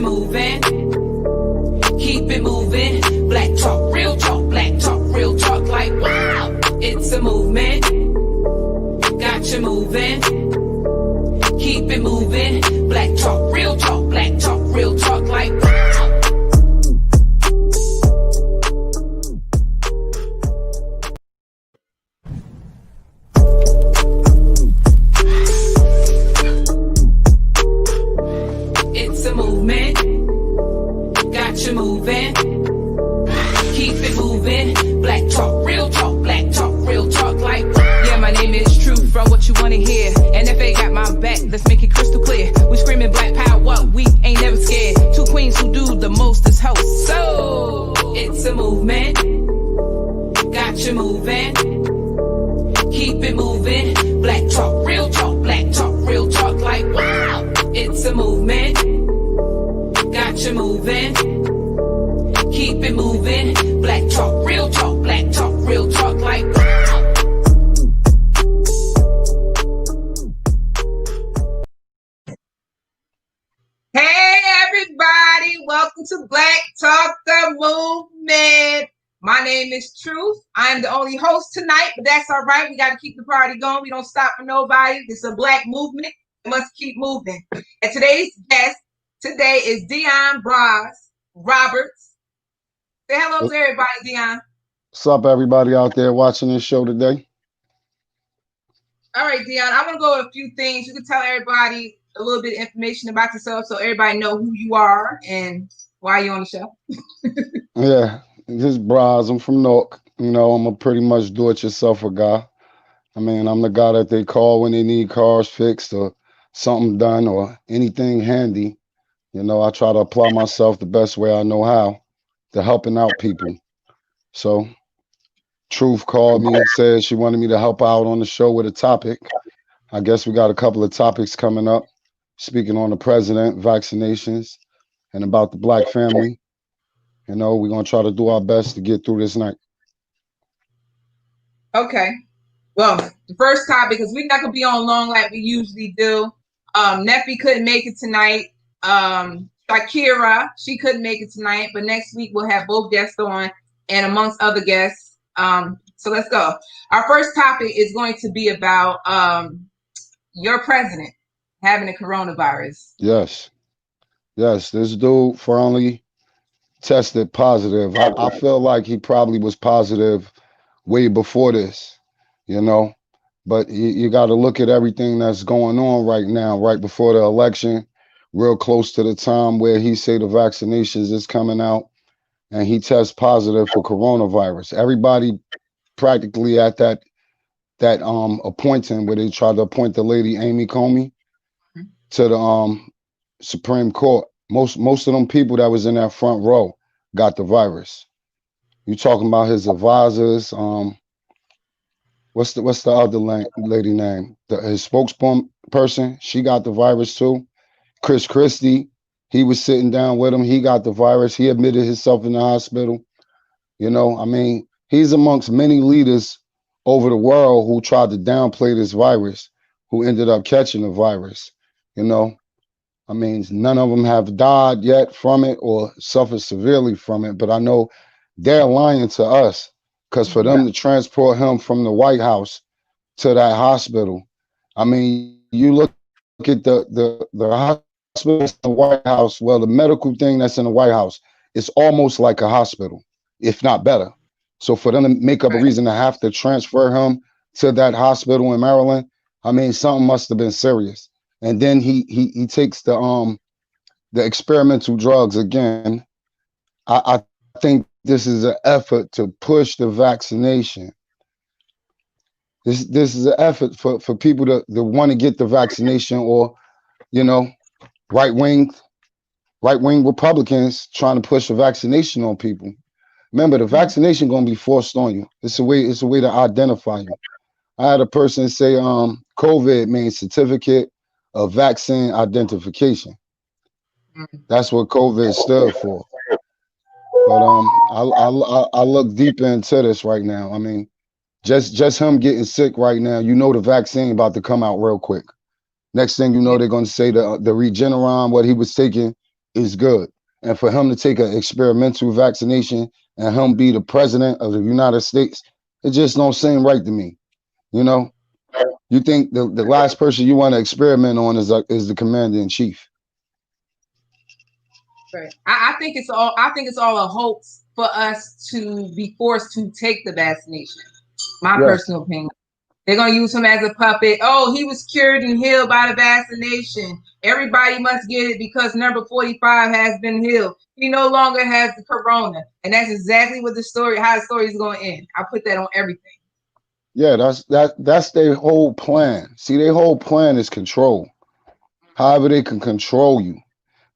moving. Keep it moving. Black talk, real talk, black talk, real talk like wow. It's a movement. Got you moving. Keep it moving. Black talk, real talk, black talk, real talk like wow. It's a movement. Got you moving. Keep it moving. Black talk, real talk like yeah, my name is Truth from what you wanna hear. And if they got my back, let's make it crystal clear. We screaming black power, we ain't never scared. Two queens who do the most is host. So it's a movement. Got you moving. Keep it moving. Black talk, real talk like wow. It's a movement. Got you moving. Keep it moving. Black talk, real talk like wow. Hey everybody, welcome to Black Talk the Movement. My name is Truth. I'm the only host tonight, but that's all right. We got to keep the party going. We don't stop for nobody. It's a black movement. We must keep moving. And today's guest today is Dion Roberts. Say hello to everybody, Dion. What's up, everybody out there watching this show today? All right, Dion, I want to go over a few things. You can tell everybody a little bit of information about yourself so everybody know who you are and why you're on the show. Yeah, just Braz. I'm from Newark. You know, I'm a pretty much do-it-yourselfer guy. I mean, I'm the guy that they call when they need cars fixed or something done or anything handy. You know, I try to apply myself the best way I know how to helping out people. So Truth called me and said she wanted me to help out on the show with a topic. I guess we got a couple of topics coming up, speaking on the president, vaccinations, and about the black family. You know, we're going to try to do our best to get through this night. Okay. Well, the first topic, because we're not going to be on long like we usually do. Neffy couldn't make it tonight. Shakira, she couldn't make it tonight, but next week we'll have both guests on and amongst other guests. So let's go. Our first topic is going to be about your president having a coronavirus. Yes. This dude finally tested positive. I feel like he probably was positive way before this, you know, but you got to look at everything that's going on right now, right before the election, real close to the time where he say the vaccinations is coming out and he tests positive for coronavirus. Everybody practically at that appointing where they tried to appoint the lady Amy Comey to the Supreme Court. Most of them people that was in that front row got the virus. You talking about his advisors? What's the other lady name? His spokesperson, she got the virus too. Chris Christie, he was sitting down with him. He got the virus. He admitted himself in the hospital. You know, I mean, he's amongst many leaders over the world who tried to downplay this virus, who ended up catching the virus. You know, I mean, none of them have died yet from it or suffered severely from it, but I know they're lying to us because for them to transport him from the White House to that hospital, I mean, you look at the hospital in the White House, well, the medical thing that's in the White House, it's almost like a hospital, if not better. So for them to make up a reason to have to transfer him to that hospital in Maryland, I mean, something must have been serious. And then he takes the experimental drugs again. I think this is an effort to push the vaccination. This is an effort for people to want to get the vaccination, or, you know, right wing Republicans trying to push a vaccination on people. Remember, the vaccination gonna be forced on you. It's a way to identify you. I had a person say COVID means certificate of vaccine identification. That's what COVID stood for. But I look deeper into this right now. I mean, just him getting sick right now, you know the vaccine about to come out real quick. Next thing you know, they're gonna say the Regeneron, what he was taking is good. And for him to take an experimental vaccination and him be the president of the United States, it just don't seem right to me. You know, you think the last person you want to experiment on is the commander in chief. Right. I think it's all. I think it's all a hoax for us to be forced to take the vaccination. My Yeah, personal opinion. They're gonna use him as a puppet. Oh, he was cured and healed by the vaccination. Everybody must get it because number 45 has been healed. He no longer has the corona, and that's exactly what how the story is going to end. I put that on everything. yeah, that's their whole plan. See, their whole plan is control. However, they can control you.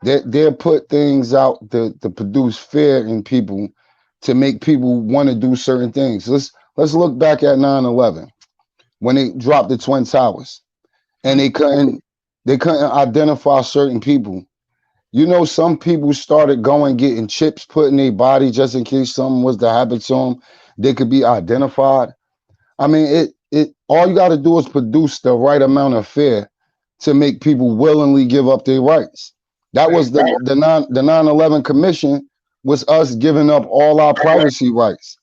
They'll put things out to produce fear in people, to make people want to do certain things. Let's look back at 9/11 when they dropped the Twin Towers and they couldn't identify certain people. You know, some people started going getting chips put in their body just in case something was to happen to them. They could be identified. I mean, it all you got to do is produce the right amount of fear to make people willingly give up their rights. That Right. was the 9/11 commission was us giving up all our privacy rights.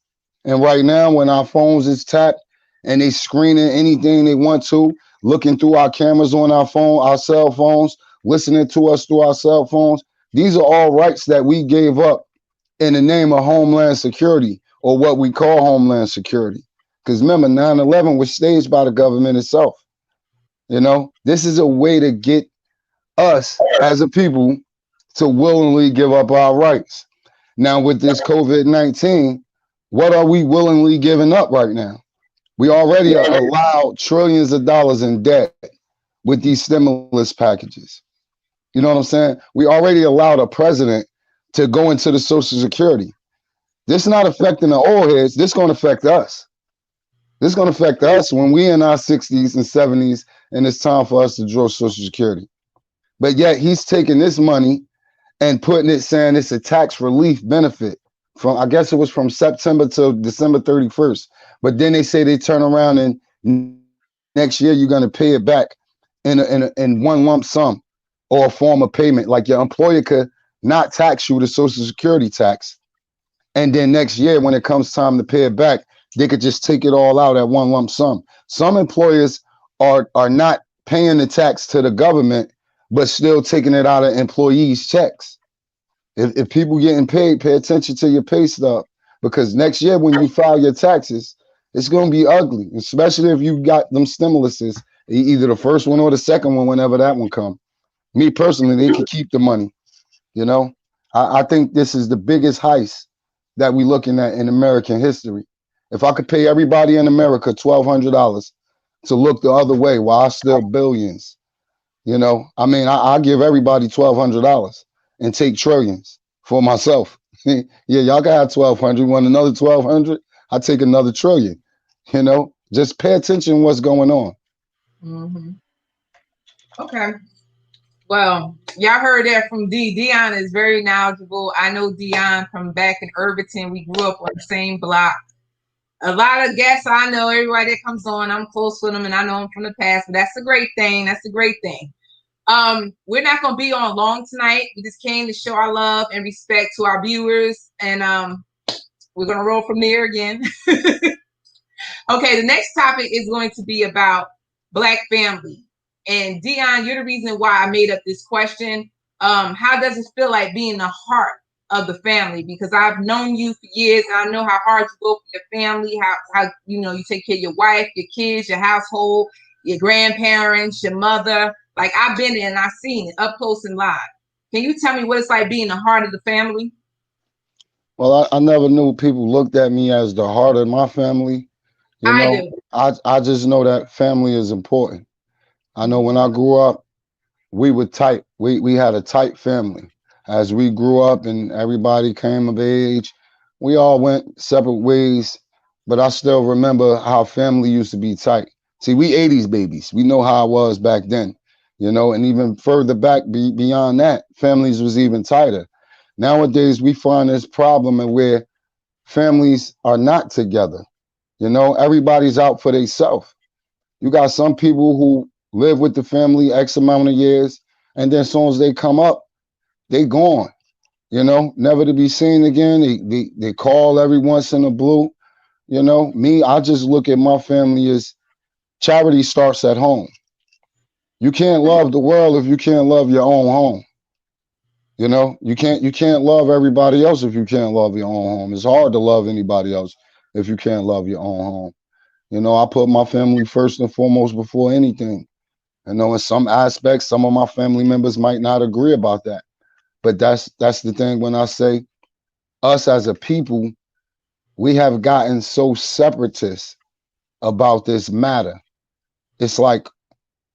And right now, when our phones is tapped and they screening anything they want to, looking through our cameras on our phone, our cell phones, listening to us through our cell phones, these are all rights that we gave up in the name of Homeland Security, or what we call Homeland Security. Because remember, 9/11 was staged by the government itself. You know, this is a way to get us as a people to willingly give up our rights. Now, with this COVID-19, what are we willingly giving up right now? We already are allowed trillions of dollars in debt with these stimulus packages. You know what I'm saying? We already allowed a president to go into the Social Security. This not affecting the old heads. This going to affect us. This is going to affect us when we in our 60s and 70s, and it's time for us to draw Social Security. But yet he's taking this money and putting it, saying it's a tax relief benefit from, I guess it was from September to December 31st. But then they say they turn around and next year you're going to pay it back in one lump sum or a form of payment. Like your employer could not tax you the Social Security tax, and then next year when it comes time to pay it back, they could just take it all out at one lump sum. Some employers are not paying the tax to the government, but still taking it out of employees' checks. If people getting paid, pay attention to your pay stub, because next year when you file your taxes, it's going to be ugly, especially if you got them stimuluses, either the first one or the second one, whenever that one come. Me personally, they could keep the money. You know, I think this is the biggest heist that we're looking at in American history. If I could pay everybody in America $1,200 to look the other way while I still billions, you know, I mean, I give everybody $1,200 and take trillions for myself. Yeah, y'all can have 1,200. Want another 1,200? I take another trillion. You know, just pay attention to what's going on. Mm-hmm. Okay. Well, y'all heard that from D. Dion is very knowledgeable. I know Dion from back in Irvington. We grew up on the same block. A lot of guests I know, everybody that comes on, I'm close with them and I know them from the past. But that's a great thing. That's a great thing. We're not gonna be on long tonight. We just came to show our love and respect to our viewers, and we're gonna roll from there again. Okay, the next topic is going to be about Black family. And Dion, you're the reason why I made up this question. How does it feel like being the heart of the family? Because I've known you for years, and I know how hard you go for your family, how you know you take care of your wife, your kids, your household, your grandparents, your mother. Like I've been there and I've seen it up close and live. Can you tell me what it's like being the heart of the family? Well, I never knew people looked at me as the heart of my family. You I know, do. I just know that family is important. I know when I grew up, we were tight. We had a tight family. As we grew up and everybody came of age, we all went separate ways. But I still remember how family used to be tight. See, we 80s babies. We know how it was back then, you know, and even further back beyond that, families was even tighter. Nowadays, we find this problem and where families are not together. You know, everybody's out for themselves. You got some people who live with the family X amount of years, and then as soon as they come up, they gone. Never to be seen again. They call every once in a blue. Me, I just look at my family as charity starts at home. You can't love the world if you can't love your own home. You can't love everybody else if you can't love your own home. It's hard to love anybody else if you can't love your own home. I put my family first and foremost before anything. In some aspects, some of my family members might not agree about that. But that's the thing when I say us as a people, we have gotten so separatist about this matter. It's like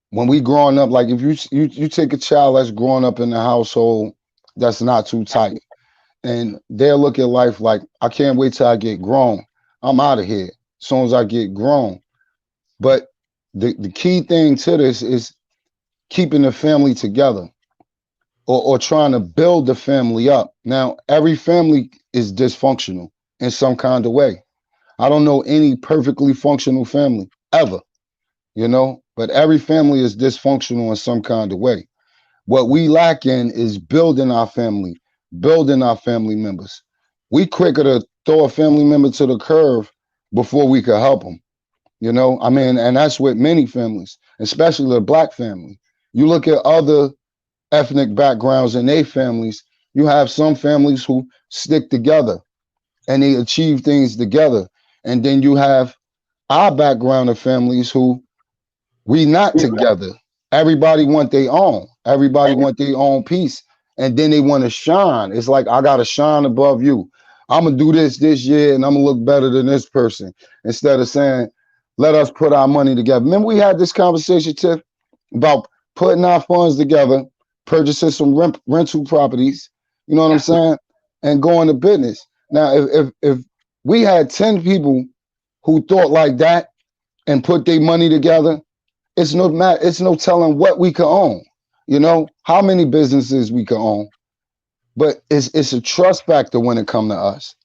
when we growing up, like if you take a child that's growing up in a household that's not too tight, and they'll look at life like, I can't wait till I get grown. I'm out of here as soon as I get grown. But the key thing to this is keeping the family together, or trying to build the family up. Now, every family is dysfunctional in some kind of way. I don't know any perfectly functional family ever, but every family is dysfunctional in some kind of way. What we lack in is building our family members. We quicker to throw a family member to the curve before we could help them. I mean, and that's with many families, especially the black family. You look at other ethnic backgrounds in their families, you have some families who stick together and they achieve things together. And then you have our background of families who we not together. Everybody want their own. Everybody want their own piece. And then they want to shine. It's like, I gotta shine above you. I'm gonna do this year and I'm gonna look better than this person. Instead of saying, let us put our money together. Remember we had this conversation, Tiff, about putting our funds together, purchasing some rental properties, you know what I'm saying? And going to business. Now, if we had 10 people who thought like that and put their money together, it's no telling what we could own, how many businesses we could own. But it's a trust factor when it comes to us.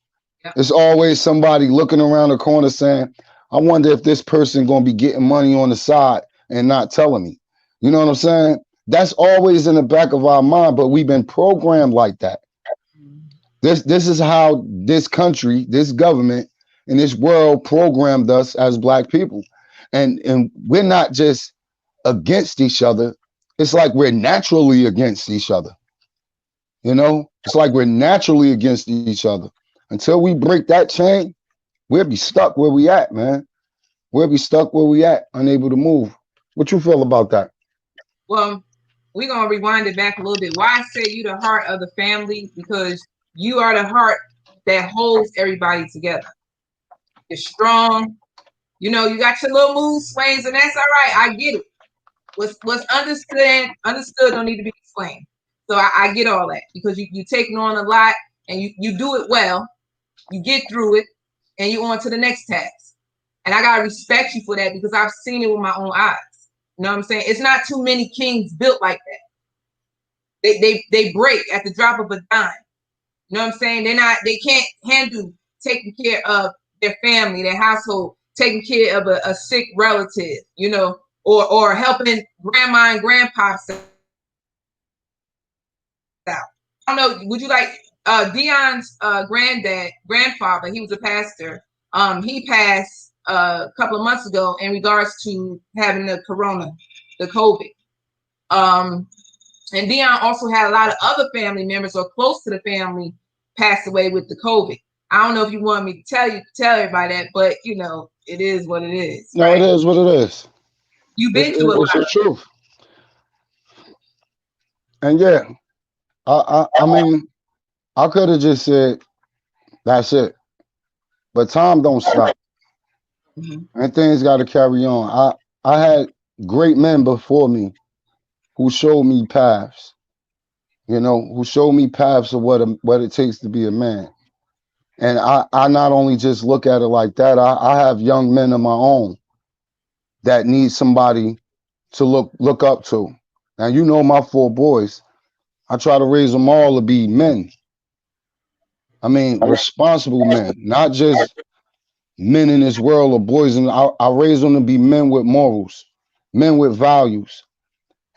Yep. It's always somebody looking around the corner saying, I wonder if this person gonna be getting money on the side and not telling me. You know what I'm saying? That's always in the back of our mind, but we've been programmed like that. This is how this country, this government, and this world programmed us as black people. And we're not just against each other. It's like we're naturally against each other. It's like we're naturally against each other. Until we break that chain, we'll be stuck where we at, man. We'll be stuck where we at, unable to move. What you feel about that? Well, we're gonna rewind it back a little bit. Why I say you the heart of the family? Because you are the heart that holds everybody together. You're strong. You got your little mood swings, and that's all right. I get it. What's understood don't need to be explained. So I get all that, because you taking on a lot and you do it well. You get through it and you on to the next task. And I gotta respect you for that, because I've seen it with my own eyes. You know what I'm saying? It's not too many kings built like that. They break at the drop of a dime. You know what I'm saying? They can't handle taking care of their family, their household, taking care of a sick relative, or helping grandma and grandpa out. I don't know, would you like Dion's grandfather, he was a pastor. He passed a couple of months ago in regards to having the COVID. And Dion also had a lot of other family members or close to the family pass away with the COVID. I don't know if you want me to tell everybody that, but it is what it is. No, right? it is what it is. You've been through a It's lot. the truth. And yeah, I mean, I could have just said, that's it. But time don't stop. And things got to carry on. I had great men before me who showed me paths, who showed me paths of what it takes to be a man. And I not only just look at it like that, I have young men of my own that need somebody to look up to. Now, my 4 boys. I try to raise them all to be men. I mean, responsible men, not just men in this world or boys. And I raise them to be men with morals, men with values.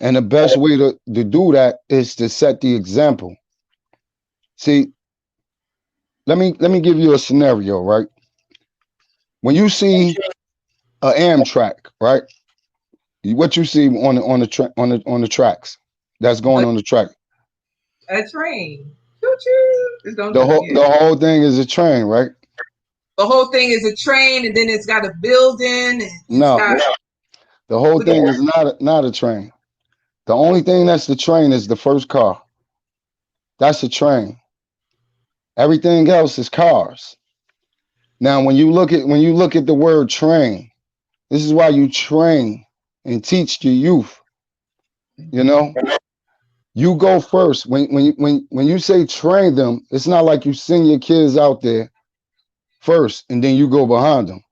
And the best way to do that is to set the example. See, let me give you a scenario, right? When you see a Amtrak, right? What you see on the tracks that's going on the track. A train. Choo-choo. It's gonna The do, whole yeah. the whole thing is a train, right? The whole thing is a train, and then it's got a building, and it's No, got. the whole What do thing you, is not a train. The only thing that's the train is the first car. That's a train. Everything else is cars. Now, when you look at the word train, this is why you train and teach your youth. You know, you go first. When you say train them, it's not like you send your kids out there first and then you go behind them.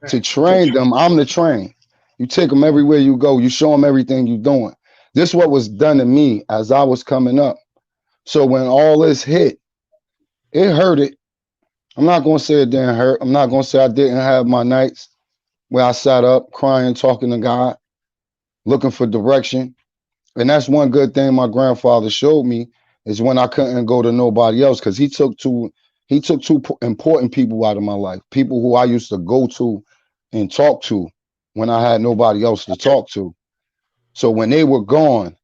To right. train them, I'm the train. You take them everywhere you go. You show them everything you're doing. This is what was done to me as I was coming up. So when all this hit, it hurted. I'm not gonna say it didn't hurt. I'm not gonna say I didn't have my nights where I sat up crying, talking to God, looking for direction. And that's one good thing my grandfather showed me is when I couldn't go to nobody else because he took two important people out of my life, people who I used to go to and talk to when I had nobody else to talk to. So when they were gone,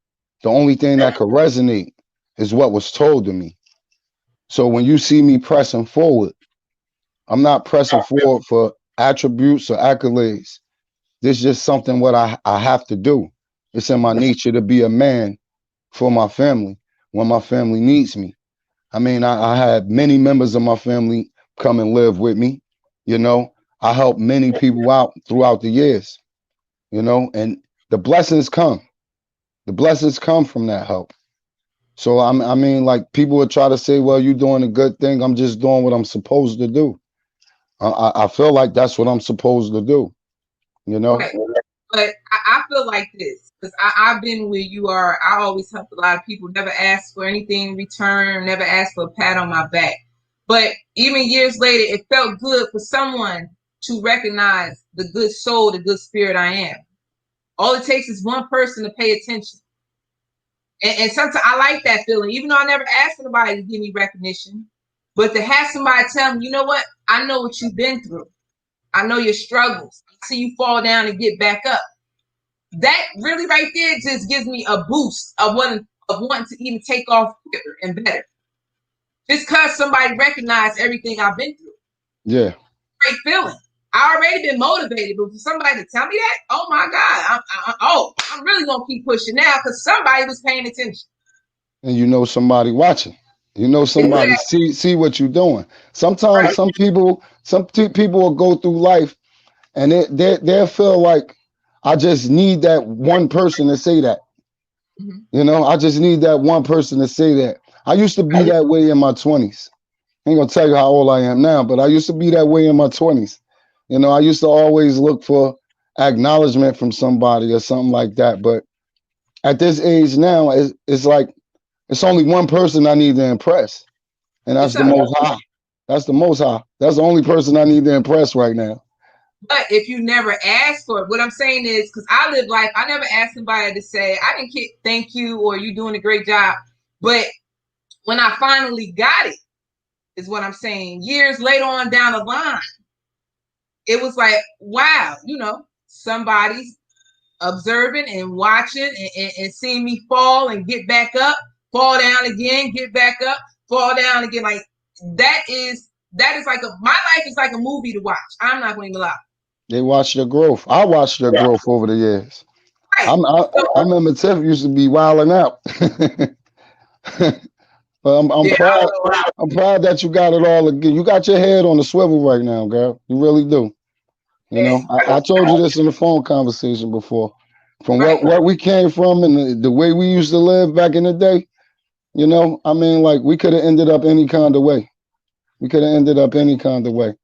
the only thing that could resonate is what was told to me. So when you see me pressing forward, I'm not pressing forward for attributes or accolades. This is just something what I have to do. It's in my nature to be a man for my family when my family needs me. I mean, I had many members of my family come and live with me. You know, I helped many people out throughout the years, and the blessings come. The blessings come from that help. So I mean, like people would try to say, well, you're doing a good thing. I'm just doing what I'm supposed to do. I feel like that's what I'm supposed to do, you know? Right. But I feel like this because I've been where you are. I always help a lot of people, never ask for anything in return, never ask for a pat on my back. But even years later, it felt good for someone to recognize the good soul, the good spirit I am. All it takes is one person to pay attention. And sometimes I like that feeling, even though I never asked anybody to give me recognition. But to have somebody tell me, you know what? I know what you've been through. I know your struggles. I see you fall down and get back up. That really right there just gives me a boost of wanting to even take off quicker and better. Just because somebody recognized everything I've been through. Yeah. Great feeling. I already been motivated, but for somebody to tell me that, oh my God, I'm really gonna keep pushing now because somebody was paying attention. And somebody watching. Somebody Exactly. see what you're doing. Sometimes Right. some people will go through life and they'll feel like I just need that one person to say that. Mhm. I just need that one person to say that. I used to be that way in my 20s. I ain't gonna tell you how old I am now, but I used to be that way in my 20s. I used to always look for acknowledgement from somebody or something like that. But at this age now, it's like it's only one person I need to impress, and that's It's the up. Most High. That's the Most High. That's the only person I need to impress right now. But if you never ask for it, what I'm saying is because I live life, I never asked somebody to say, I didn't get thank you or you doing a great job. But when I finally got it, is what I'm saying. Years later on down the line, it was like, wow, somebody's observing and watching and seeing me fall and get back up, fall down again, get back up, fall down again. Like that is like my life is like a movie to watch. I'm not going to even lie. They watch your growth. I watched your growth over the years. Right. I So, remember Tiff used to be wilding out. But I'm yeah, proud. I'm proud that you got it all again. You got your head on the swivel right now, girl. You really do. I told you this in the phone conversation before. From right. what we came from and the way we used to live back in the day, I mean, like we could have ended up any kind of way. We could have ended up any kind of way.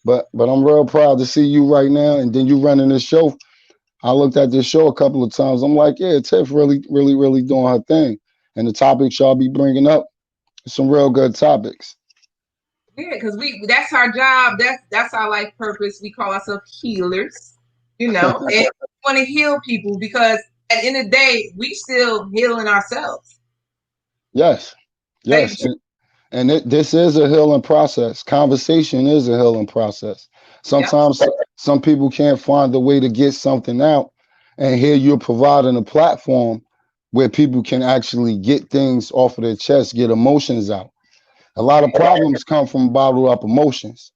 But I'm real proud to see you right now. And then you running this show. I looked at this show a couple of times. I'm like, yeah, Tiff really, really, really doing her thing. And the topics y'all be bringing up, some real good topics. Yeah, because that's our job. That's our life purpose. We call ourselves healers, and we want to heal people because at the end of the day, we still healing ourselves. Yes, Tell you the yes. truth. And this is a healing process. Conversation is a healing process. Yep. Sometimes some people can't find a way to get something out. And here you're providing a platform where people can actually get things off of their chest, get emotions out. A lot of problems come from bottled up emotions.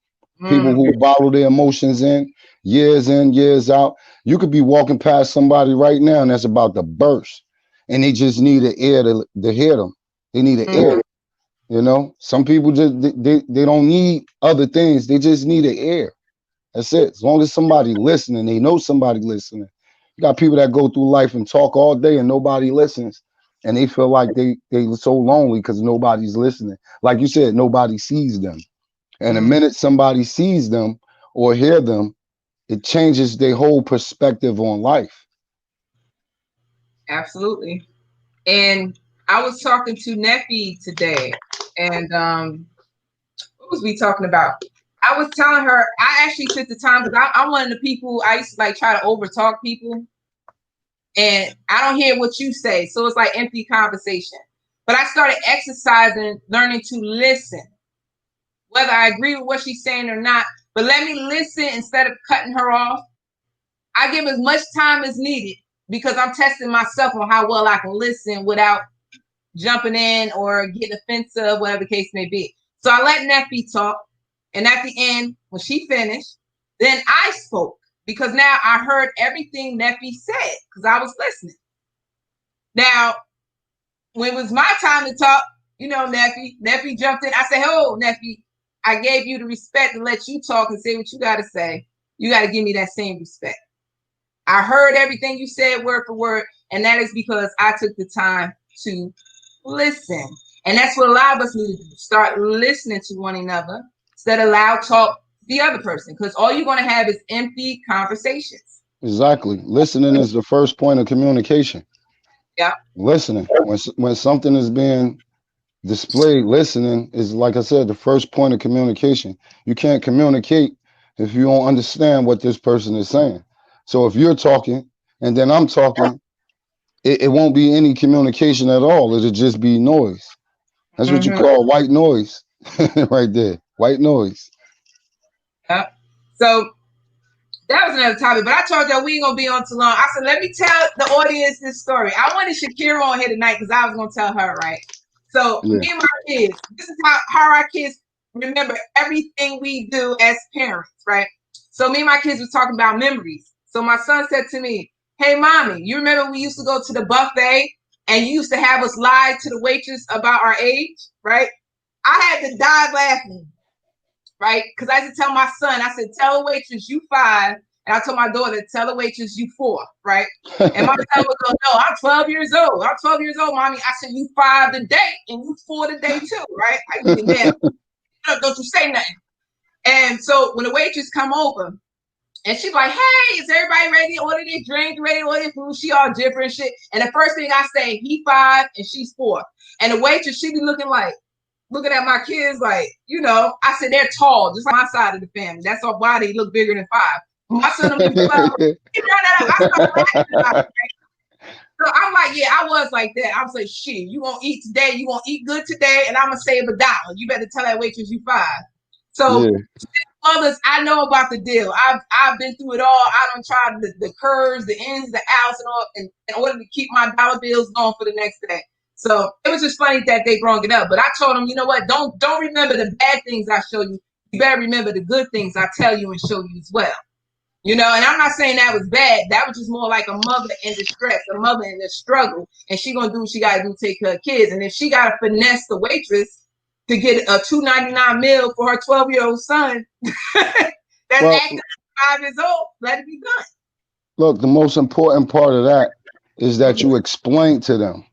People Mm, who bottle their emotions in, years out. You could be walking past somebody right now and that's about to burst. And they just need an ear to hear them. They need an mm, ear. You know, some people just they don't need other things. They just need an ear. That's it. As long as somebody listening, they know somebody listening. You got people that go through life and talk all day and nobody listens, and they feel like they so lonely because nobody's listening. Like you said, nobody sees them. And the mm. minute somebody sees them or hear them, it changes their whole perspective on life. Absolutely. And I was talking to Neffy today, and what was we talking about? I was telling her I actually took the time because I'm one of the people I used to like try to overtalk people, and I don't hear what you say, so it's like empty conversation. But I started exercising, learning to listen, whether I agree with what she's saying or not. But let me listen instead of cutting her off. I give as much time as needed because I'm testing myself on how well I can listen without jumping in or getting offensive, whatever the case may be. So I let Neffy talk. And at the end, when she finished, then I spoke because now I heard everything Neffy said because I was listening. Now, when it was my time to talk, Neffy jumped in. I said, "Oh, Neffy, I gave you the respect to let you talk and say what you got to say. You got to give me that same respect. I heard everything you said word for word, and that is because I took the time to listen. And that's what a lot of us need to do. Start listening to one another instead of loud talk the other person. Because all you're going to have is empty conversations. Exactly. Listening is the first point of communication. Yeah. Listening. When something is being displayed, listening is, like I said, the first point of communication. You can't communicate if you don't understand what this person is saying. So if you're talking and then I'm talking, it won't be any communication at all. It'll just be noise. That's what you Mm-hmm. call white noise right there. White noise. Yeah. So that was another topic, but I told y'all we ain't gonna be on too long. I said, let me tell the audience this story. I wanted Shakira on here tonight because I was gonna tell her, right? So Yeah. me and my kids, this is how our kids remember everything we do as parents, right? So me and my kids was talking about memories. So my son said to me, "Hey mommy, you remember we used to go to the buffet and you used to have us lie to the waitress about our age, right?" I had to die laughing, right? Because I had to tell my son, I said, tell the waitress you 5. And I told my daughter, tell the waitress you 4, right? And my son would go, no, I'm 12 years old. I'm 12 years old, mommy. I said, you 5 today and you 4 today too, right? I get mad. Don't you say nothing. And so when the waitress come over, and she's like, hey, is everybody ready to order their drink, ready to order their food? She all different shit. And the first thing I say, he 5 and she's 4. And the waitress, she be looking at my kids like, I said they're tall, just like my side of the family. That's why they look bigger than 5. My son will be 12. He found that out. I started laughing about it. So I'm like, yeah, I was like that. I was like, shit, you gonna eat today, you gonna eat good today, and I'm gonna save $1. You better tell that waitress you 5. Yeah. So mothers, I know about the deal. I've been through it all. I don't try the curves, the ins, the outs, and all in order to keep my dollar bills going for the next day. So it was just funny that they brought it up. But I told them, you know what? Don't remember the bad things I show you. You better remember the good things I tell you and show you as well. And I'm not saying that was bad. That was just more like a mother in distress, a mother in the struggle, and she gonna do what she gotta do to take care of kids. And if she gotta finesse the waitress to get a $2.99 meal for her 12-year-old son, that's Well, acting 5 years old, let it be done. look, the most important part of that is that you explain to them.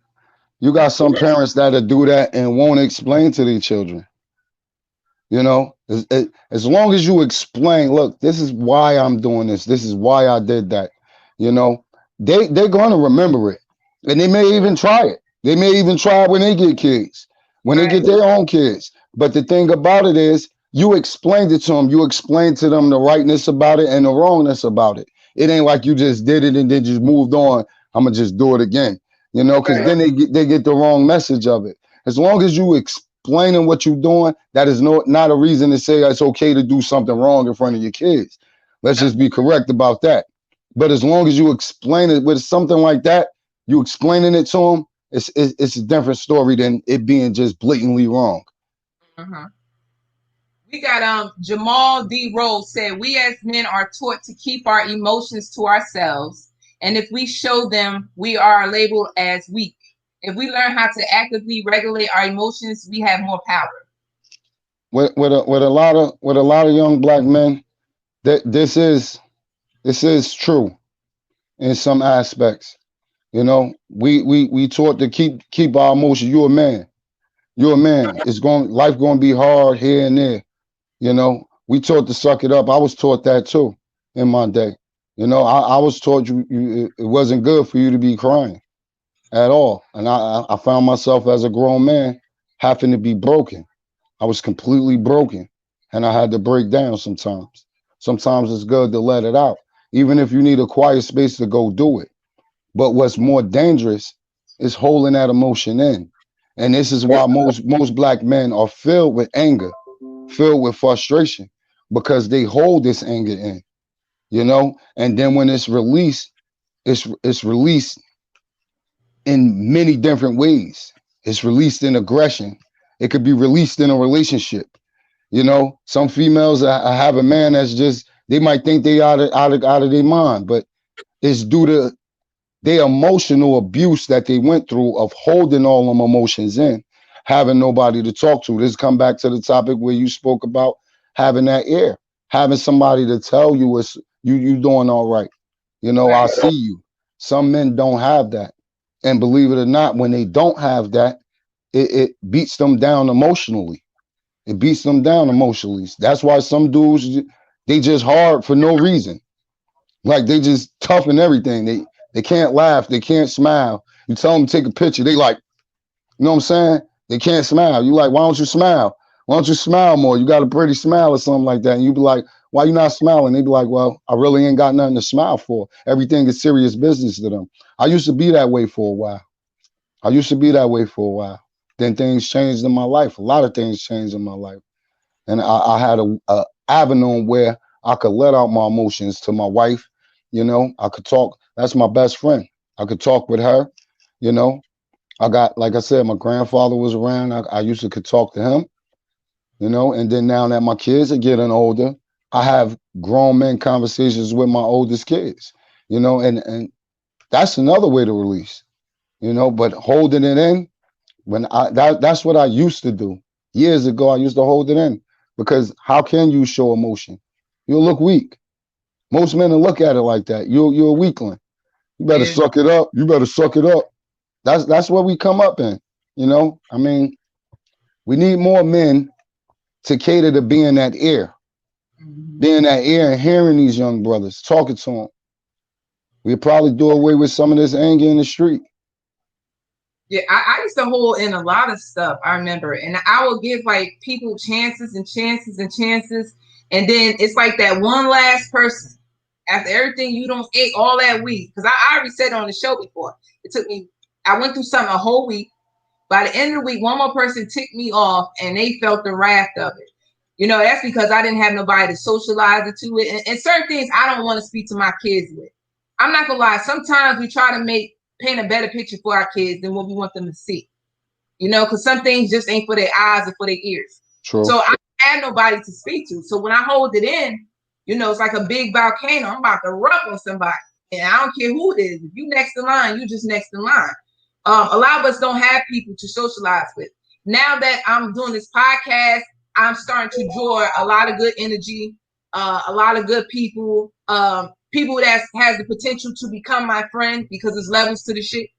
You got some parents that'll do that and won't explain to their children. You know, as long as you explain, look, this is why I'm doing this. This is why I did that. You know, they're going to remember it, and they may even try it. They may even try it when they get kids, when they Right. get their own kids. But the thing about it is, you explained it to them. You explained to them the rightness about it and the wrongness about it. It ain't like you just did it and then just moved on. I'm gonna just do it again. You know, because Right. then they get the wrong message of it. As long as you explaining what you're doing, that is not a reason to say it's okay to do something wrong in front of your kids. Let's just be correct about that. But as long as you explain it with something like that, you explaining it to them, it's a different story than it being just blatantly wrong. Uh-huh. We got Jamal D. Rose said, we as men are taught to keep our emotions to ourselves. And if we show them, we are labeled as weak. If we learn how to actively regulate our emotions, we have more power. With a lot of young black men, that this is true in some aspects. You know, we taught to keep our emotions. You're a man. You're a man. Life gonna be hard here and there. You know, we taught to suck it up. I was taught that too in my day. You know, I was taught it wasn't good for you to be crying at all. And I found myself as a grown man having to be broken. I was completely broken and I had to break down sometimes. Sometimes it's good to let it out, even if you need a quiet space to go do it. But what's more dangerous is holding that emotion in. And this is why most black men are filled with anger, filled with frustration, because they hold this anger in, you know? And then when it's released, it's released in many different ways. It's released in aggression. It could be released in a relationship. You know, some females have a man that's just they might think they out of their mind, but it's due to their emotional abuse that they went through of holding all them emotions in, having nobody to talk to. This come back to the topic where you spoke about having that ear, having somebody to tell you it's you doing all right. You know, I Right. see you. Some men don't have that. And believe it or not, when they don't have that, it beats them down emotionally. It beats them down emotionally. That's why some dudes they just hard for no reason. Like they just tough and everything. They can't laugh. They can't smile. You tell them to take a picture. They like, you know what I'm saying? They can't smile. You like, why don't you smile? Why don't you smile more? You got a pretty smile or something like that. And you be like, why you not smiling? They be like, well, I really ain't got nothing to smile for. Everything is serious business to them. I used to be that way for a while. I used to be that way for a while. Then things changed in my life. A lot of things changed in my life. And I had a avenue where I could let out my emotions to my wife. You know, I could talk. That's my best friend. I could talk with her. You know, I got, like I said, my grandfather was around. I used to could talk to him. You know, and then now that my kids are getting older, I have grown men conversations with my oldest kids. You know, and that's another way to release. You know, but holding it in that's what I used to do. Years ago, I used to hold it in because how can you show emotion? You'll look weak. Most men will look at it like that. You're a weakling. You better Yeah. suck it up. You better suck it up. That's what we come up in. You know, I mean, we need more men to cater to Mhm. being that ear and hearing these young brothers, talking to them. We'd probably do away with some of this anger in the street. Yeah, I used to hold in a lot of stuff. I remember, and I would give like people chances and chances and chances, and then it's like that one last person after everything you don't ate all that week. Because I already said it on the show before. It took me. I went through something a whole week. By the end of the week, one more person ticked me off, and they felt the wrath of it. You know, that's because I didn't have nobody to socialize it to it, and certain things I don't want to speak to my kids with. I'm not gonna lie. Sometimes we try to paint a better picture for our kids than what we want them to see. You know, because some things just ain't for their eyes or for their ears. True. So I had nobody to speak to. So when I hold it in, you know, it's like a big volcano. I'm about to erupt on somebody, and I don't care who it is. If you next in line, you just next in line. A lot of us don't have people to socialize with. Now that I'm doing this podcast, I'm starting to draw a lot of good energy, a lot of good people, people that has the potential to become my friend because there's levels to the shit.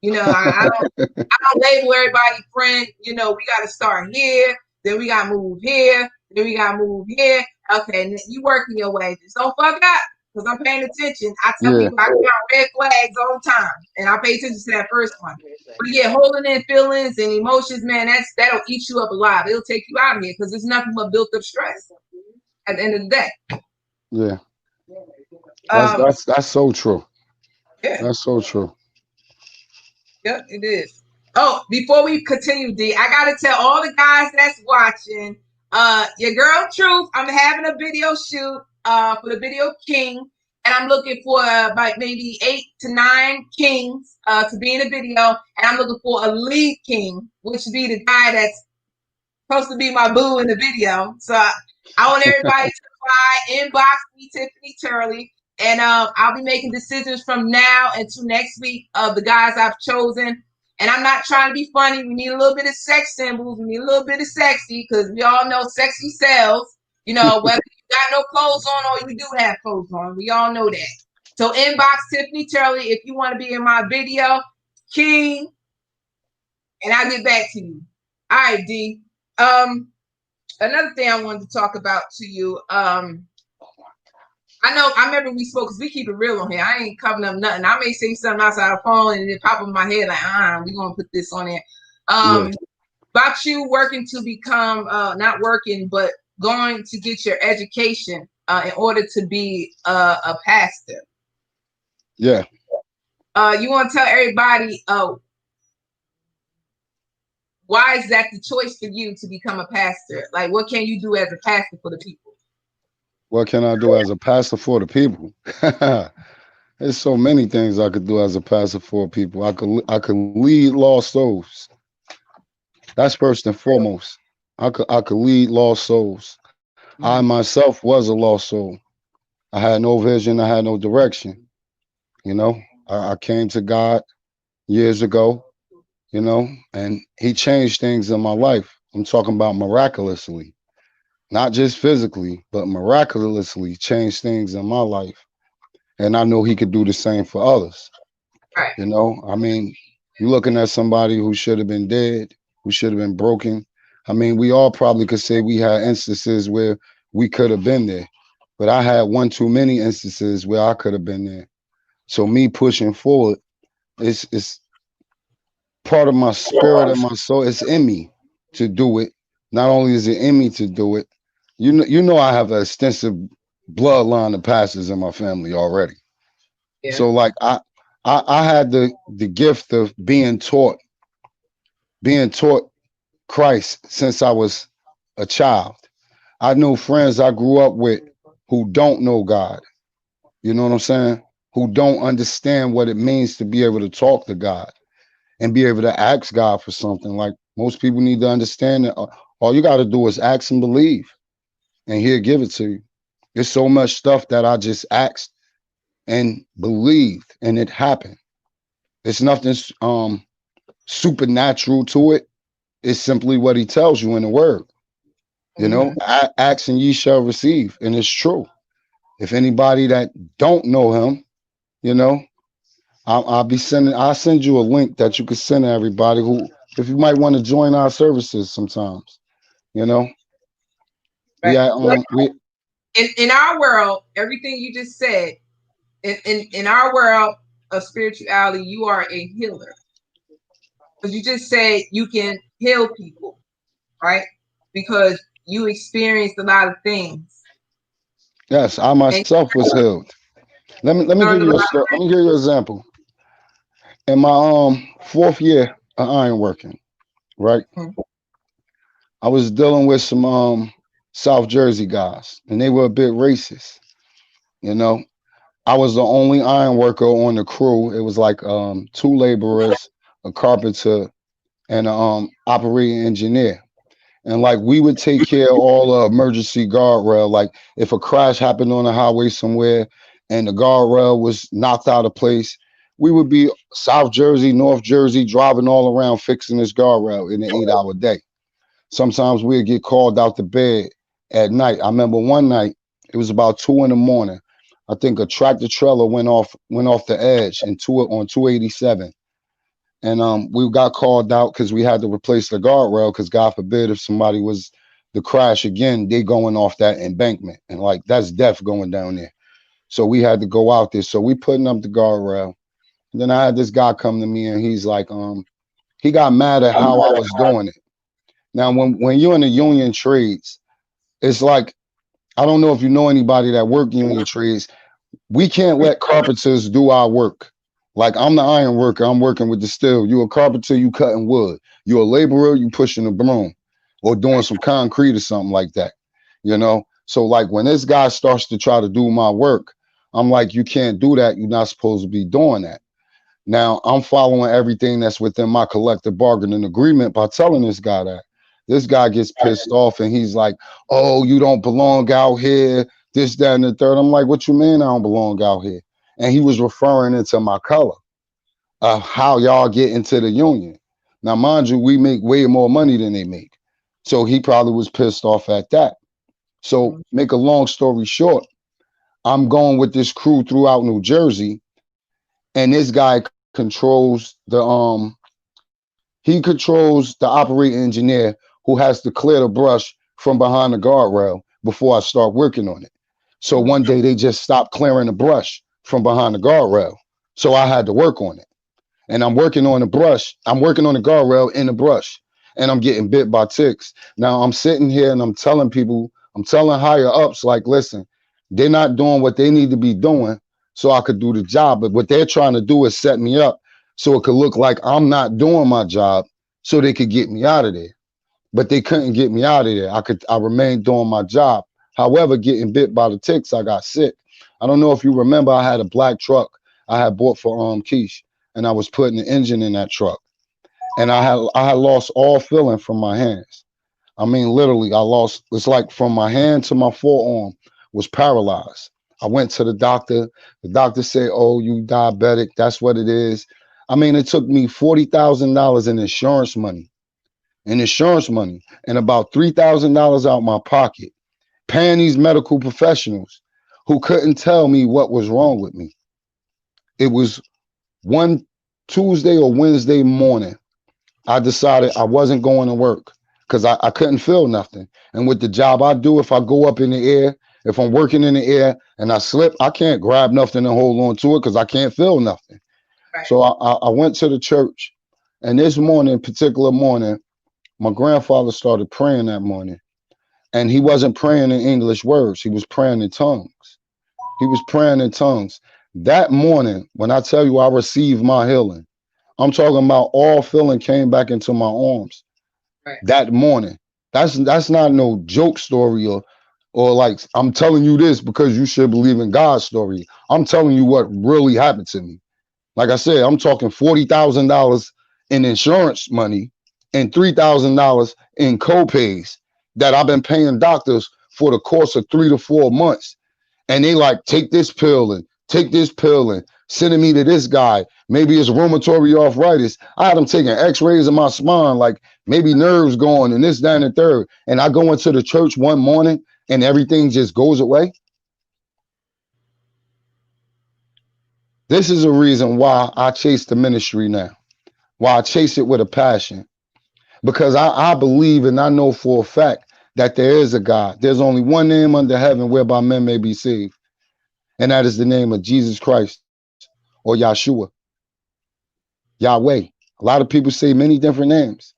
You know, I don't label everybody friend. You know, we got to start here, then we got to move here, then we got to move here. Okay, and you working your way. Just don't fuck up because I'm paying attention. I tell Yeah. people I count red flags all the time, and I pay attention to that first one. But yeah, holding in feelings and emotions, man, that'll eat you up alive. It'll take you out of here because it's nothing but built up stress at the end of the day. Yeah. Um, That's so true. Yeah. That's so true. Yep, it is. Oh, before we continue, D, I gotta tell all the guys that's watching, your girl Truth, I'm having a video shoot for the Video King, and I'm looking for about maybe 8 to 9 kings to be in the video, and I'm looking for a lead king, which would be the guy that's supposed to be my boo in the video. So I want everybody to fly, inbox me, Tiffany Turley, and I'll be making decisions from now until next week of the guys I've chosen. And I'm not trying to be funny. We need a little bit of sex symbols. We need a little bit of sexy because we all know sexy sells. You know, whether you got no clothes on or you do have clothes on. We all know that. So inbox Tiffany Turley if you want to be in my video. King, and I'll get back to you. All right, D. Another thing I wanted to talk about to you. I remember we spoke because we keep it real on here. I ain't covering up nothing. I may say something outside the phone and it pop in my head like, we're gonna put this on there. Yeah. About you working to become not working, but going to get your education in order to be a pastor. Yeah. You want to tell everybody why is that the choice for you to become a pastor? Like, what can you do as a pastor for the people? What can I do as a pastor for the people? There's so many things I could do as a pastor for people. I could lead lost souls. That's first and foremost. I could lead lost souls. I myself was a lost soul. I had no vision. I had no direction. You know, I came to God years ago. And He changed things in my life. I'm talking about miraculously, not just physically, but miraculously changed things in my life. And I know He could do the same for others. Right. I mean, you're looking at somebody who should have been dead, who should have been broken. I mean, we all probably could say we had instances where we could have been there, but I had one too many instances where I could have been there. So me pushing forward, it's part of my spirit and my soul. It's in me to do it. Not only is it in me to do it, you know, I have an extensive bloodline of pastors in my family already. Yeah. So like I had the gift of being taught Christ since I was a child. I know friends I grew up with who don't know God. You know what I'm saying? Who don't understand what it means to be able to talk to God and be able to ask God for something. Like most people need to understand that all you got to do is ask and believe, and He'll give it to you. There's so much stuff that I just asked and believed, and it happened. It's nothing supernatural to it. It's simply what He tells you in the Word. Ask and ye shall receive, and it's true. If anybody that don't know Him, you know, I'll send you a link that you can send to everybody who, if you might want to join our services sometimes, you know. We Right. at we In our world, everything you just said, in our world of spirituality, you are a healer. Because you just said you can heal people, right? Because you experienced a lot of things. yes, I And myself was healed. Let me you give learned a you a lot. story. Let me give you an example. In my fourth year of iron working, right? Mhm. I was dealing with some South Jersey guys, and they were a bit racist. You know, I was the only iron worker on the crew. It was like two laborers, a carpenter, and an operating engineer. And like we would take care of all the emergency guardrail. Like if a crash happened on the highway somewhere and the guardrail was knocked out of place, we would be South Jersey, North Jersey, driving all around fixing this guardrail in an 8 hour day. Sometimes we'd get called out to bed at night. I remember one night, it was about 2 in the morning. I think a tractor trailer went off the edge and on 287. And we got called out because we had to replace the guardrail because God forbid if somebody was to crash again, they going off that embankment. And like that's death going down there. So we had to go out there. So we putting up the guardrail. And then I had this guy come to me and he's like, he got mad at how I was doing it. Now, when you're in the union trades, it's like, I don't know if you know anybody that work union trades. We can't let carpenters do our work. Like I'm the iron worker, I'm working with the steel. You a carpenter, you cutting wood. You a laborer, you pushing a broom or doing some concrete or something like that. You know? So like when this guy starts to try to do my work, I'm like, you can't do that. You're not supposed to be doing that. Now I'm following everything that's within my collective bargaining agreement by telling this guy that. This guy gets pissed off and he's like, oh, you don't belong out here, this, that, and the third. I'm like, what you mean I don't belong out here? And he was referring it to my color of how y'all get into the union. Now, mind you, we make way more money than they make. So he probably was pissed off at that. So make a long story short, I'm going with this crew throughout New Jersey, and this guy controls the operating engineer who has to clear the brush from behind the guardrail before I start working on it. So one day they just stopped clearing the brush from behind the guardrail. So I had to work on it. And I'm working on the brush. I'm working on the guardrail in the brush, and I'm getting bit by ticks. Now I'm sitting here and I'm telling people, I'm telling higher ups, like, listen, they're not doing what they need to be doing so I could do the job. But what they're trying to do is set me up so it could look like I'm not doing my job so they could get me out of there. But they couldn't get me out of there. I remained doing my job. However, getting bit by the ticks, I got sick. I don't know if you remember, I had a black truck I had bought for Keish, and I was putting the engine in that truck. And I had lost all feeling from my hands. I mean, literally, I lost, it's like from my hand to my forearm was paralyzed. I went to the doctor. The doctor said, oh, you diabetic. That's what it is. I mean, it took me $40,000 in insurance money, and about $3,000 out my pocket, paying these medical professionals who couldn't tell me what was wrong with me. It was one Tuesday or Wednesday morning, I decided I wasn't going to work because I couldn't feel nothing. And with the job I do, if I go up in the air, if I'm working in the air and I slip, I can't grab nothing and hold on to it because I can't feel nothing. Right. So I went to the church, and this morning, particular morning, my grandfather started praying that morning, and he wasn't praying in English words. He was praying in tongues. He was praying in tongues. That morning, when I tell you I received my healing, I'm talking about all feeling came back into my arms. Right. That morning. That's not no joke story or like I'm telling you this because you should believe in God's story. I'm telling you what really happened to me. Like I said, I'm talking $40,000 in insurance money and $3,000 in copays that I've been paying doctors for the course of 3 to 4 months. And they like, take this pill and sending me to this guy. Maybe it's rheumatoid arthritis. I had them taking x-rays of my spine, like maybe nerves going and this, that, and the third. And I go into the church one morning and everything just goes away. This is a reason why I chase the ministry now, why I chase it with a passion. Because I believe and I know for a fact that there is a God. There's only one name under heaven whereby men may be saved. And that is the name of Jesus Christ or Yahshua, Yahweh. A lot of people say many different names,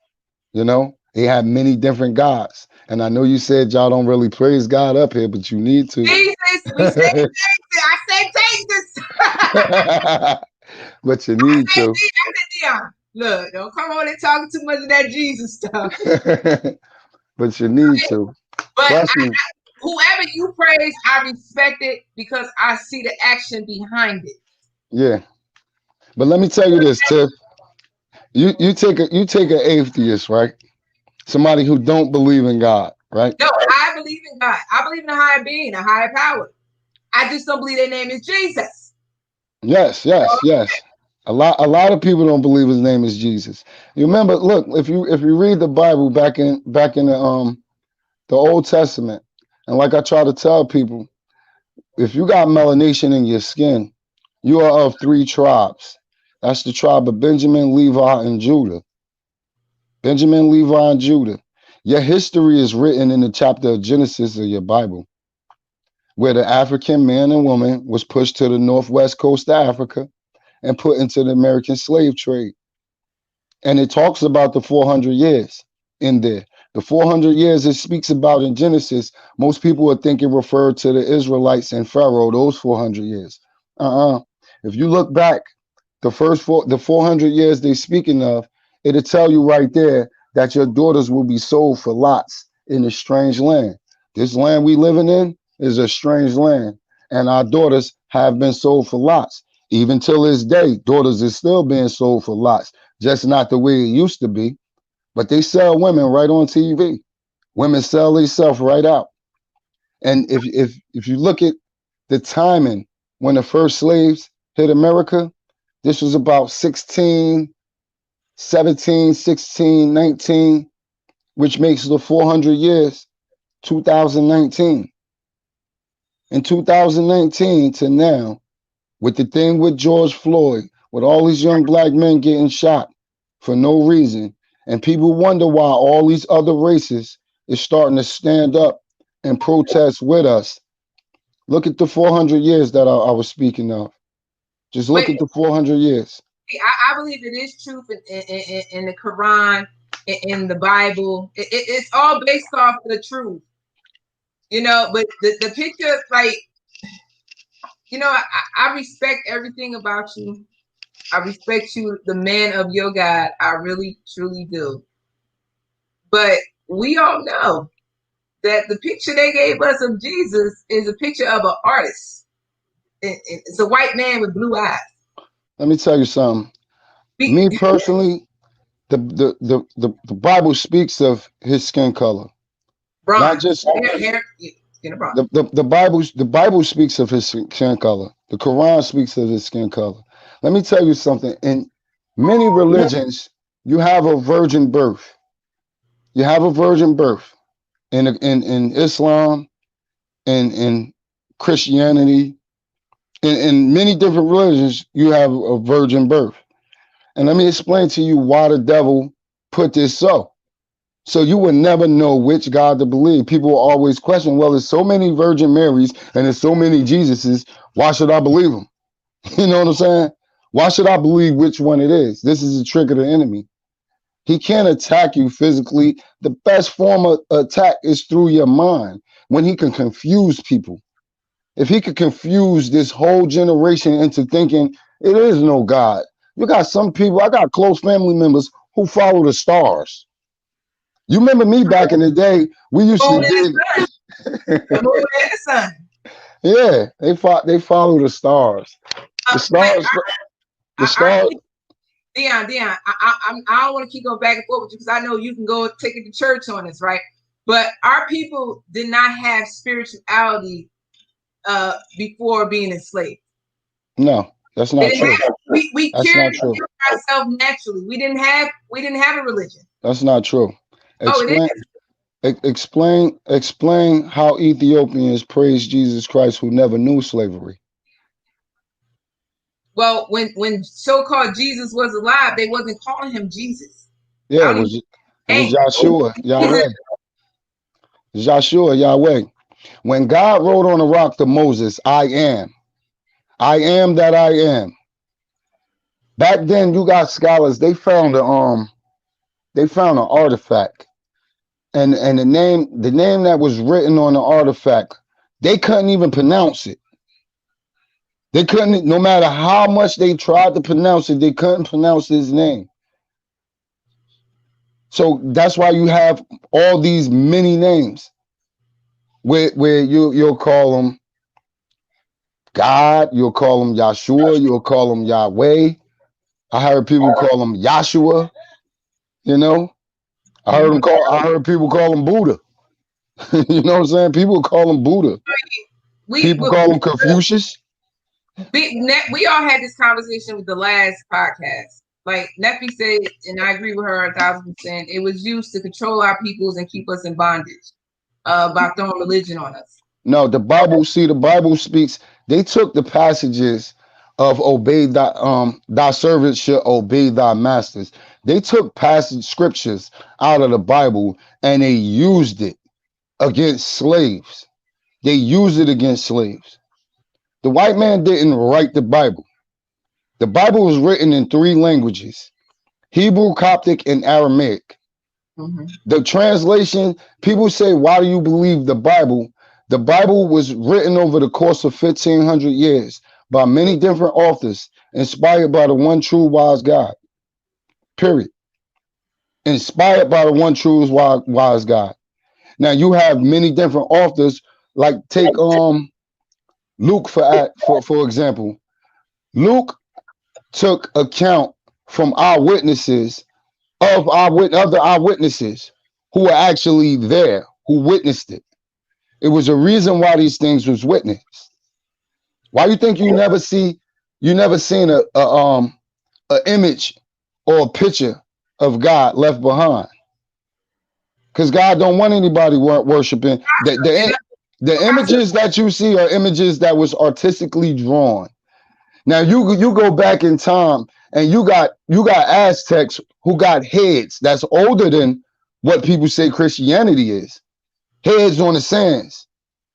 you know, they have many different gods. And I know you said y'all don't really praise God up here, but you need to. Jesus, we say Jesus. I say Jesus. But you need to. I said, Dion, look, don't come on and talking too much of that Jesus stuff. But you need to. But whoever you praise, I respect it because I see the action behind it. Yeah. But let me tell you this, Tiff. You take an atheist, right? Somebody who don't believe in God, right? No, I believe in God. I believe in a higher being, a higher power. I just don't believe their name is Jesus. Yes. A lot of people don't believe his name is Jesus. You remember, look, if you read the Bible back in the Old Testament, and like I try to tell people, if you got melanation in your skin, you are of 3 tribes. That's the tribe of Benjamin, Levi, and Judah. Benjamin, Levi, and Judah. Your history is written in the chapter of Genesis of your Bible, where the African man and woman was pushed to the northwest coast of Africa and put into the American slave trade. And it talks about the 400 years in there. The 400 years it speaks about in Genesis, most people would think it referred to the Israelites and Pharaoh, those 400 years. If you look back the 400 years they speaking of, it'll tell you right there that your daughters will be sold for lots in a strange land. This land we living in is a strange land, and our daughters have been sold for lots. Even till this day, daughters is still being sold for lots, just not the way it used to be. But they sell women right on TV. Women sell themselves right out. And if you look at the timing when the first slaves hit America, this was about 16, 17, 16, 19, which makes the 400 years 2019. In 2019 to now, with the thing with George Floyd, with all these young black men getting shot for no reason, and people wonder why all these other races is starting to stand up and protest with us. Look at the 400 years that I was speaking of. Just look Wait, at the 400 years. I believe it is truth in the Quran, in the Bible. It's all based off of the truth, you know. But the picture, like, you know, I respect everything about you. I respect you, the man of your God. I really, truly do. But we all know that the picture they gave us of Jesus is a picture of an artist. It's a white man with blue eyes. Let me tell you something. Me personally, the Bible speaks of his skin color. Not Bronze. just Hair, skin of bronze. the Bible speaks of his skin color. The Quran speaks of his skin color. Let me tell you something. In many religions, you have a virgin birth. You have a virgin birth. In Islam, in Christianity, in many different religions, you have a virgin birth. And let me explain to you why the devil put this so. So you would never know which God to believe. People will always question, well, there's so many Virgin Marys and there's so many Jesuses. Why should I believe them? You know what I'm saying? Why should I believe which one it is? This is a trick of the enemy. He can't attack you physically. The best form of attack is through your mind, when he can confuse people. If he could confuse this whole generation into thinking it is no God. You got some people, I got close family members who follow the stars. You remember me back in the day? We used to dig. The moon and the sun. Yeah, they follow the stars. The stars. The stars. Dion, I don't want to keep going back and forth with you because I know you can go take it to church on this, right? But our people did not have spirituality before being enslaved. No, that's not true. We That's cared not true. for ourselves naturally. We didn't have a religion. That's not true. Explain, explain how Ethiopians praise Jesus Christ who never knew slavery. Well, when so-called Jesus was alive, they wasn't calling him Jesus. Yeah, it was Joshua, Yahweh. Joshua, Yahweh. When God wrote on the rock to Moses, I am that I am. Back then, you got scholars. They found an artifact, and the name that was written on the artifact, they couldn't even pronounce it. They couldn't, no matter how much they tried to pronounce it, they couldn't pronounce his name. So that's why you have all these many names, where you'll call them God, you'll call him Yahshua, you'll call him Yahweh. I heard people call him Yahshua. You know, I heard people call him Buddha. You know what I'm saying? People call him Buddha. People call him Confucius. We all had this conversation with the last podcast. Like Nephi said, and I agree with her 1,000%. It was used to control our peoples and keep us in bondage by throwing religion on us. No, the Bible speaks. They took the passages of obey thy servants should obey thy masters. They took passage scriptures out of the Bible and they used it against slaves. They used it against slaves. The white man didn't write the Bible. The Bible was written in 3 languages: Hebrew, Coptic, and Aramaic. Mm-hmm. The translation, people say, why do you believe the Bible? The Bible was written over the course of 1,500 years by many different authors, inspired by the one true wise God. Period. Inspired by the one true wise God. Now you have many different authors, like take Luke for example. Luke took account from eyewitnesses of the eyewitnesses who were actually there, who witnessed it. It was a reason why these things was witnessed. Why you think you never seen a image or a picture of God left behind? Because God don't want anybody worshiping. The images that you see are images that was artistically drawn. Now you go back in time and you got Aztecs who got heads that's older than what people say Christianity is. Heads on the sands,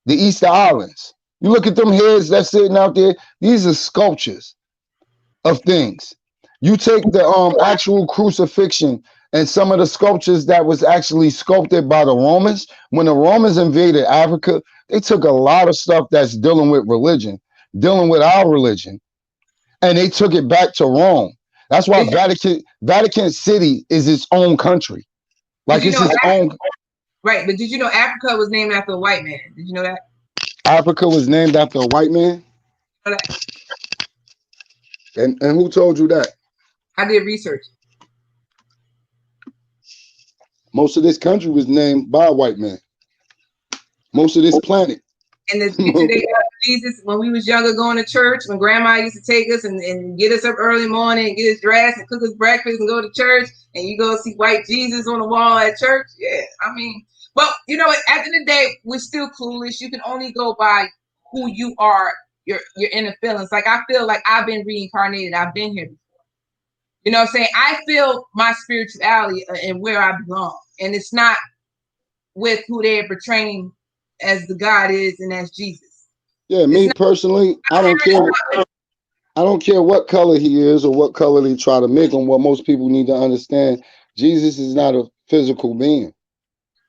the Easter Islands. You look at them heads that's sitting out there, these are sculptures of things. You take the actual crucifixion and some of the sculptures that was actually sculpted by the Romans. When the Romans invaded Africa, they took a lot of stuff that's dealing with religion, dealing with our religion, and they took it back to Rome. That's why Vatican City is its own country. Like it's its own. Right, but did you know Africa was named after a white man? Did you know that? Africa was named after a white man? You know that? And who told you that? I did research. Most of this country was named by a white man. Most of this planet. And the picture they got of Jesus when we was younger going to church, when grandma used to take us and get us up early morning and get us dressed and cook us breakfast and go to church, and you go see white Jesus on the wall at church. Yeah, I mean, but you know, at the end of the day, we're still clueless. You can only go by who you are, your inner feelings. Like I feel like I've been reincarnated. I've been here before. You know what I'm saying? I feel my spirituality and where I belong. And it's not with who they're portraying as the God is and as Jesus. Yeah, me personally, I don't care. I don't care what color he is or what color they try to make him. What most people need to understand, Jesus is not a physical being.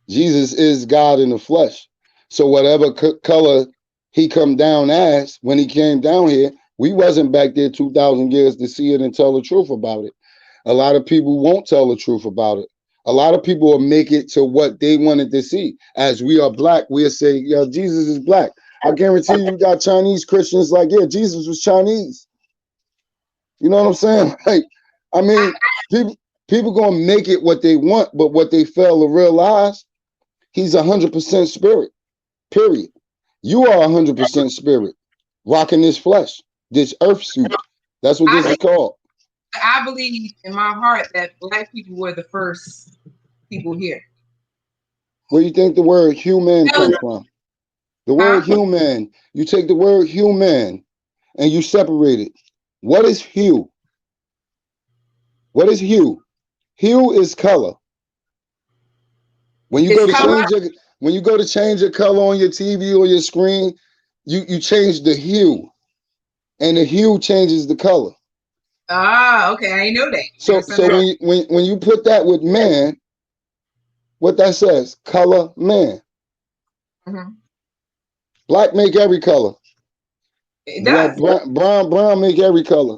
Jesus is God in the flesh. So whatever color he come down as, when he came down here, we wasn't back there 2,000 years to see it and tell the truth about it. A lot of people won't tell the truth about it. A lot of people will make it to what they wanted to see. As we are black, we'll say, yeah, Jesus is black. I guarantee you got Chinese Christians like, yeah, Jesus was Chinese. You know what I'm saying? Like, I mean, people gonna make it what they want, but what they fail to realize, he's 100% spirit. Period. You are 100% spirit, rocking this flesh, this earth suit. That's what this is called. I believe in my heart that black people were the first people here. Where do you think the word human comes from? The word human, you take the word human and you separate it. What is hue? What is hue? Hue is color. When you go to change your color on your TV or your screen, you change the hue, and the hue changes the color. Ah, okay, I know that. So when you put that with man, what that says, color man. Mm-hmm. Black make every color. It does. Brown make every color.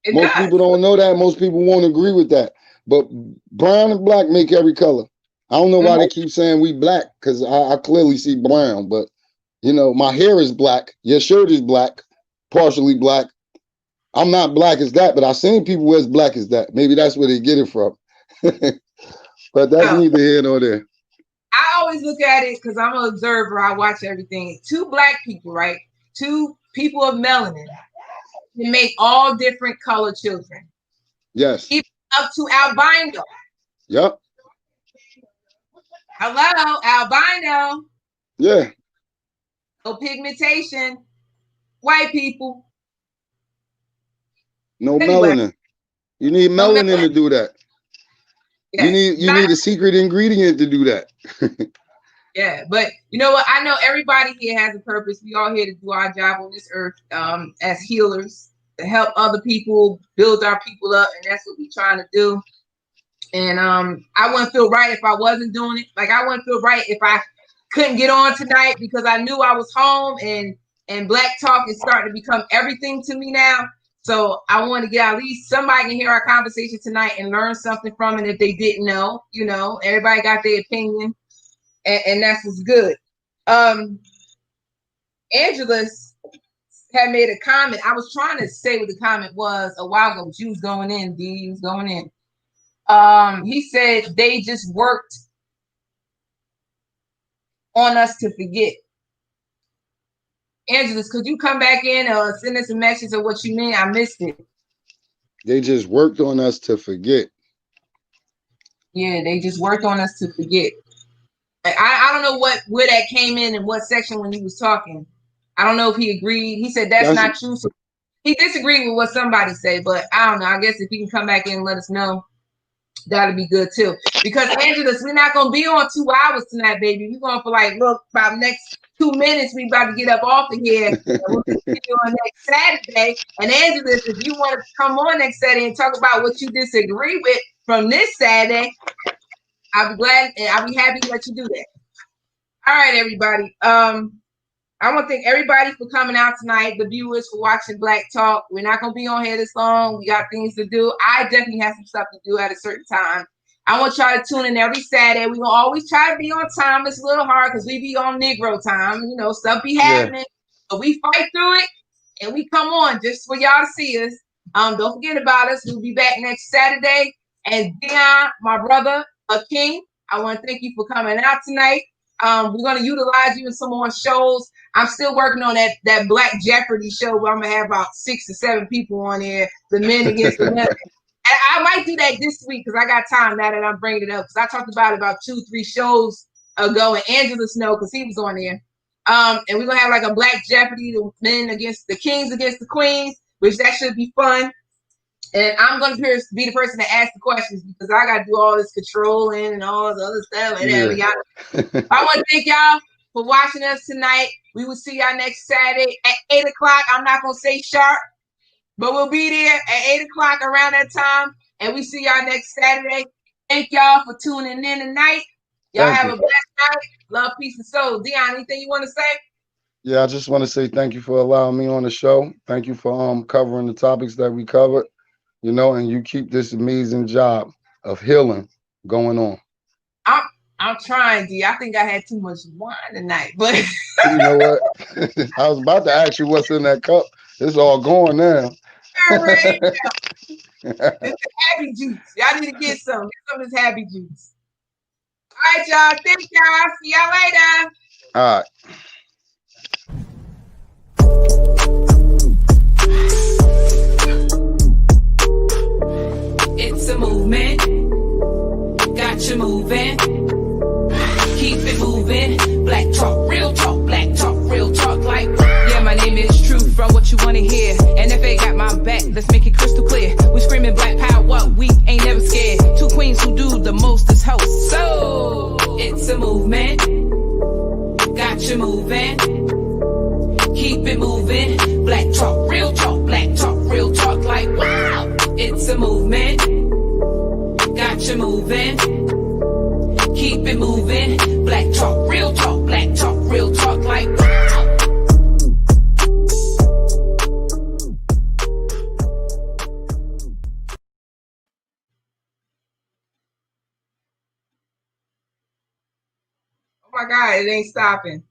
Most people don't know that. Most people won't agree with that. But brown and black make every color. I don't know why they keep saying we black, because I clearly see brown. But, you know, my hair is black. Your shirt is black, partially black. I'm not black as that, but I've seen people as black as that. Maybe that's where they get it from. But that's neither here nor there. I always look at it because I'm an observer. I watch everything. Two black people, right? Two people of melanin can make all different color children. Yes. Even up to albino. Yep. Hello, albino. Yeah. No pigmentation. White people. No melanin. You need melanin to do that. Yes. You need a secret ingredient to do that. Yeah, but you know what? I know everybody here has a purpose. We all here to do our job on this earth as healers, to help other people, build our people up, and that's what we're trying to do. And I wouldn't feel right if I wasn't doing it. Like I wouldn't feel right if I couldn't get on tonight because I knew I was home and Black Talk is starting to become everything to me now. So I want to get at least somebody can hear our conversation tonight and learn something from it if they didn't know. You know, everybody got their opinion, and that's what's good. Angela's had made a comment. I was trying to say what the comment was a while ago, but you was going in, D. You was going in. He said they just worked on us to forget. Angelus, could you come back in or send us a message of what you mean? I missed it. They just worked on us to forget. Yeah, they just worked on us to forget. I don't know where that came in and what section when he was talking. I don't know if he agreed. He said that's not true. So he disagreed with what somebody said, but I don't know. I guess if he can come back in and let us know, that'll be good too. Because Angelus, we're not gonna be on 2 hours tonight, baby. We're going for like about next 2 minutes. We about to get up off of here. And we'll continue on next Saturday. And Angelus, if you want to come on next Saturday and talk about what you disagree with from this Saturday, I'll be glad and I'll be happy to let you do that. All right, everybody. I want to thank everybody for coming out tonight, the viewers for watching Black Talk. We're not going to be on here this long. We got things to do. I definitely have some stuff to do at a certain time. I want y'all to tune in every Saturday. We're going to always try to be on time. It's a little hard because we be on Negro time. You know, stuff be happening. But we fight through it, and we come on just for y'all to see us. Don't forget about us. We'll be back next Saturday. And Dion, my brother, a king, I want to thank you for coming out tonight. We're going to utilize you in some more shows. I'm still working on that Black Jeopardy show where I'm going to have about 6 or 7 people on there, the men against the women. And I might do that this week because I got time now that I'm bringing it up. Because I talked about it about 2-3 shows ago, and Angela Snow, because he was on there. And we're going to have like a Black Jeopardy, the men against the kings against the queens, which that should be fun. And I'm going to be the person to ask the questions because I got to do all this controlling and all this other stuff. I want to thank y'all for watching us tonight. We will see y'all next Saturday at 8 o'clock. I'm not going to say sharp, but we'll be there at 8 o'clock around that time. And we see y'all next Saturday. Thank y'all for tuning in tonight. Y'all have a blessed night. Love, peace, and soul. Dion, anything you want to say? Yeah, I just want to say thank you for allowing me on the show. Thank you for covering the topics that we covered. You know, and you keep this amazing job of healing going on. I'm trying, D. I think I had too much wine tonight, but you know what? I was about to ask you what's in that cup. It's all going now. Right now. It's happy juice. Y'all need to get some. Get some of this happy juice. All right, y'all. Thank y'all. See y'all later. All right. It's a movement. Got you moving. Keep it moving. Black talk, real talk. Black talk, real talk. Like, yeah, my name is Truth. From what you want to hear. And if they got my back, let's make it crystal clear. We screaming black power. We ain't never scared. 2 queens who do the most is host. So, it's a movement. Got you moving. Keep it moving. Black talk, real talk. Black talk, real talk. Like, wow. It's a movement. Got you moving. Keep it moving. Black talk, real talk. Black talk, real talk. Like, wow. Oh my God, it ain't stopping.